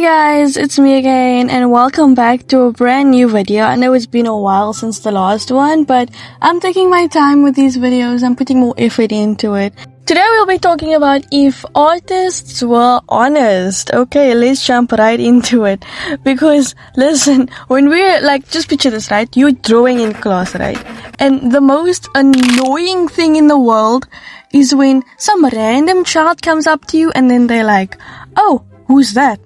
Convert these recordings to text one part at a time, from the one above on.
Hey guys, it's me again and welcome back to a brand new video. I know it's been a while since the last one, but I'm taking my time with these videos. I'm putting more effort into it. Today we'll be talking about if artists were honest. Okay, let's jump right into it. Because listen, when we're just picture this, right? You're drawing in class, right? And the most annoying thing in the world is when some random child comes up to you and then they're like, "Oh, who's that?"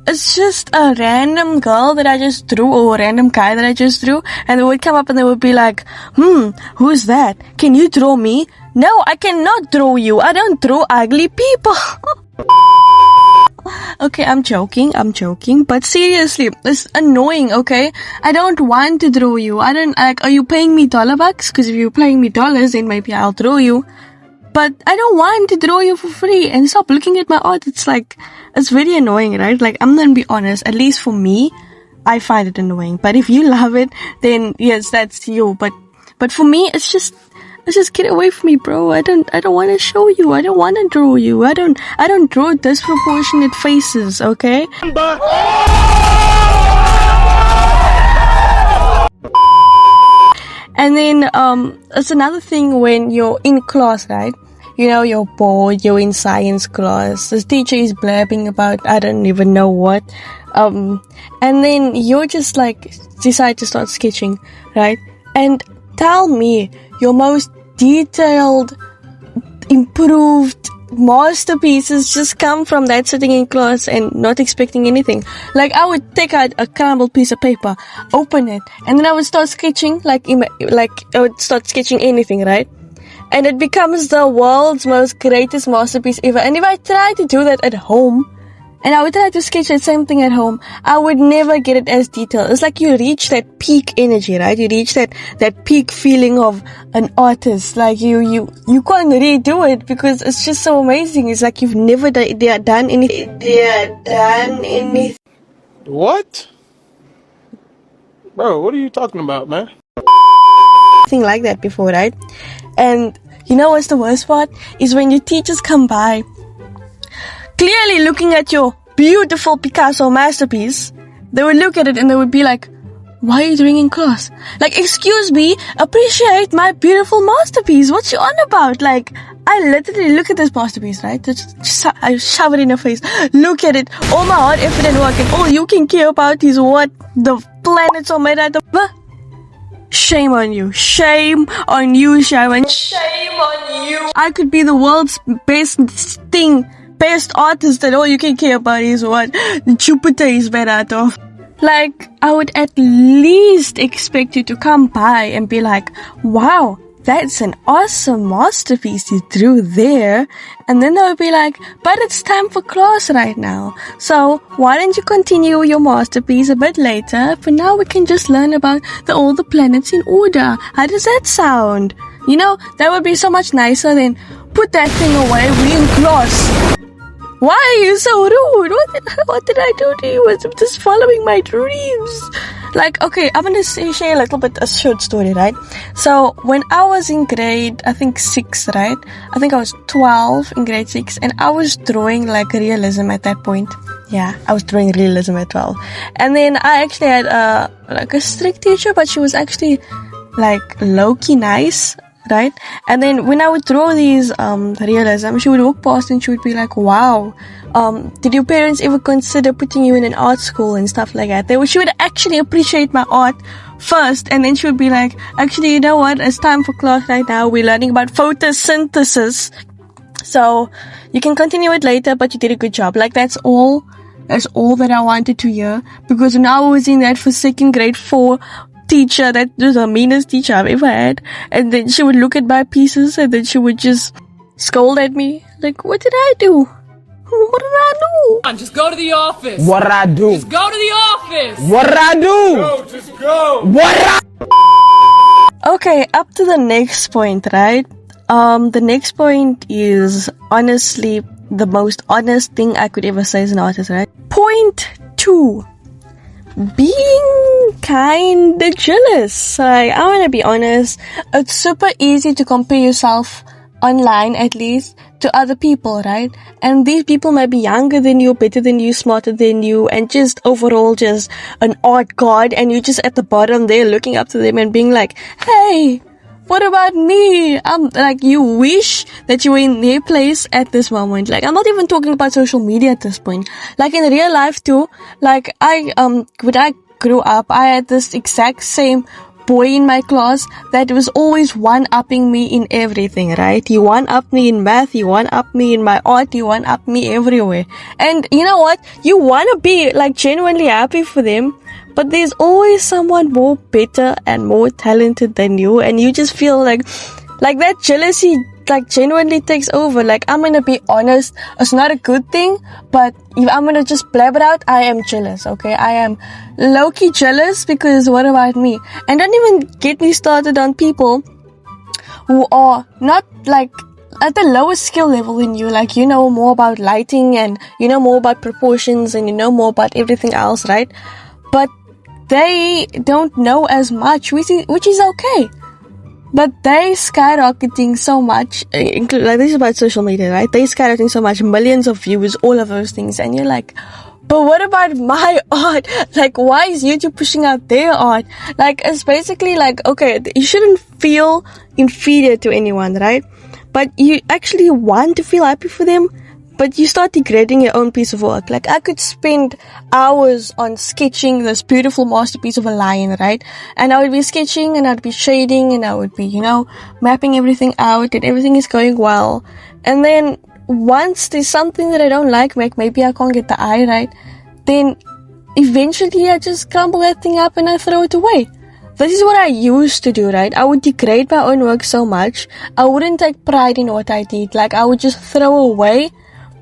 It's just a random girl that I just drew or a random guy that I just drew, and they would come up and they would be like, who's that? Can you draw me? No, I cannot draw you. I don't draw ugly people. Okay, I'm joking, but seriously, it's annoying, okay? I don't want to draw you. Are you paying me $bucks? Because if you're paying me dollars, then maybe I'll draw you. But I don't want to draw you for free, and stop looking at my art. It's very annoying, right? I'm gonna be honest, at least for me, I find it annoying. But if you love it, then yes, that's you. But for me, it's just get away from me, bro. I don't want to show you. I don't want to draw you. I don't draw disproportionate faces, okay? And then, it's another thing when you're in class, right? You know, you're bored, you're in science class, the teacher is blabbing about I don't even know what, and then you're just decide to start sketching, right? And tell me your most detailed, improved masterpieces just come from that sitting in class and not expecting anything. I would take out a crumbled piece of paper, open it, and then I would start sketching, I would start sketching anything, right? And it becomes the world's most greatest masterpiece ever. And if I try to do that at home, and I would try to sketch the same thing at home, I would never get it as detailed. It's like you reach that peak energy, right? You reach that peak feeling of an artist. You can't redo it because it's just so amazing. It's like you've never done anything. What? Bro, what are you talking about, man? Like that before, right? And you know what's the worst part? Is when your teachers come by, clearly looking at your beautiful Picasso masterpiece, they would look at it and they would be like, "Why are you doing in class? Excuse me, appreciate my beautiful masterpiece. What you on about?" I literally look at this masterpiece, right? I shove it in her face. Look at it. All my hard effort and work, and all you can care about is what the planets are made out of. Shame on you. Shame on you, Sharon. Shame on you. I could be the world's best artist, and all you can care about is what Jupiter is made out of. I would at least expect you to come by and be like, "Wow, that's an awesome masterpiece you drew there." And then they would be like, "But it's time for class right now. So why don't you continue your masterpiece a bit later? For now we can just learn about all the planets in order." How does that sound? You know, that would be so much nicer than put that thing away, we in class. Why are you so rude? What did I do to you? I'm just following my dreams. Okay, I'm gonna share a little bit a short story, right? So, when I was in grade, I think 6, right? I think I was 12 in grade 6, and I was drawing realism at that point. Yeah, I was drawing realism at 12. And then I actually had a strict teacher, but she was actually low-key nice, right? And then when I would draw these realism, she would walk past and she would be like, "Wow, did your parents ever consider putting you in an art school and stuff like that?" She would actually appreciate my art first, and then she would be like, "Actually, you know what? It's time for class right now. We're learning about photosynthesis. So you can continue it later, but you did a good job." That's all that I wanted to hear, because when I was in that for second grade 4 teacher, that was the meanest teacher I've ever had, and then she would look at my pieces and then she would just scold at me. What did I do? What did I do? Just go to the office. What did I do? Just go to the office. What did I do? Go, just go. What did I... Okay, up to the next point, right? The next point is honestly the most honest thing I could ever say as an artist, right? Point 2. Being kinda jealous. I wanna be honest, it's super easy to compare yourself online at least, to other people, right? And these people might be younger than you, better than you, smarter than you, and just overall just an art god, and you're just at the bottom there looking up to them and being like, hey, what about me? Like, you wish that you were in their place at this moment. Like, I'm not even talking about social media at this point. Like, in real life too, like, when I grew up, I had this exact same boy in my class that was always one-upping me in everything, right? He one-upped me in math, he one-upped me in my art, he one-upped me everywhere. And you know what? You want to be, like, genuinely happy for them, but there's always someone more better and more talented than you, and you just feel like that jealousy, like, genuinely takes over. Like, I'm gonna be honest, it's not a good thing, but if I'm gonna just blab it out, I am jealous, okay? I am low-key jealous, because what about me? And don't even get me started on people who are not, like, at the lowest skill level than you. Like, you know more about lighting, and you know more about proportions, and you know more about everything else, right? But they don't know as much, which is okay. But they skyrocketing so much, like, this is about social media, right? They skyrocketing so much, millions of views, all of those things, and you're like, but what about my art? Like, why is YouTube pushing out their art? Like, it's basically like, okay, you shouldn't feel inferior to anyone, right? But you actually want to feel happy for them, but you start degrading your own piece of work. Like, I could spend hours on sketching this beautiful masterpiece of a lion, right? And I would be sketching, and I'd be shading, and I would be, mapping everything out, and everything is going well. And then once there's something that I don't like, maybe I can't get the eye right, then eventually I just crumble that thing up and I throw it away. This is what I used to do, right? I would degrade my own work so much. I wouldn't take pride in what I did. Like, I would just throw away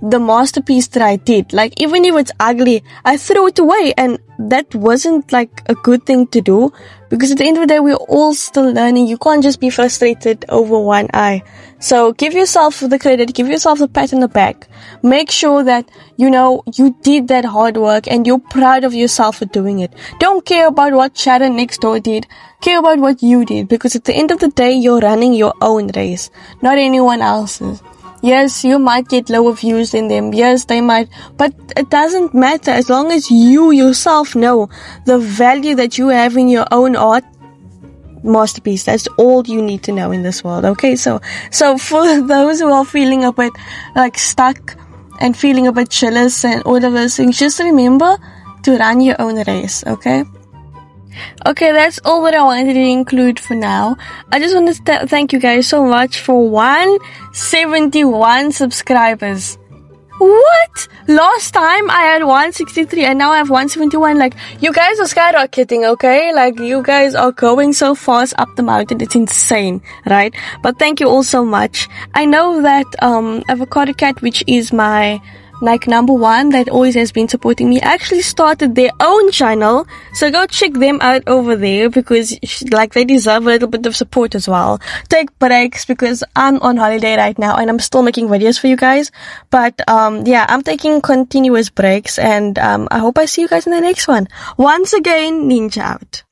the masterpiece that I did. Like, even if it's ugly, I threw it away, and that wasn't, like, a good thing to do, because at the end of the day, we're all still learning. You can't just be frustrated over one eye. So give yourself the credit, give yourself the pat on the back. Make sure that, you did that hard work and you're proud of yourself for doing it. Don't care about what Sharon next door did. Care about what you did, because at the end of the day, you're running your own race, not anyone else's. Yes, you might get lower views than them. Yes, they might. But it doesn't matter, as long as you yourself know the value that you have in your own art masterpiece. That's all you need to know in this world, okay? So for those who are feeling a bit, like, stuck and feeling a bit jealous and all of those things, just remember to run your own race, okay? Okay, that's all that I wanted to include for now. I just want to thank you guys so much for 171 subscribers. What? Last time I had 163 and now I have 171. Like, you guys are skyrocketing, okay? Like, you guys are going so fast up the mountain. It's insane, right? But thank you all so much. I know that Avocado Cat, which is my number one that always has been supporting me, actually started their own channel, so go check them out over there, because they deserve a little bit of support as well. Take breaks, because I'm on holiday right now and I'm still making videos for you guys, but I'm taking continuous breaks, and I hope I see you guys in the next one. Once again, Ninja out.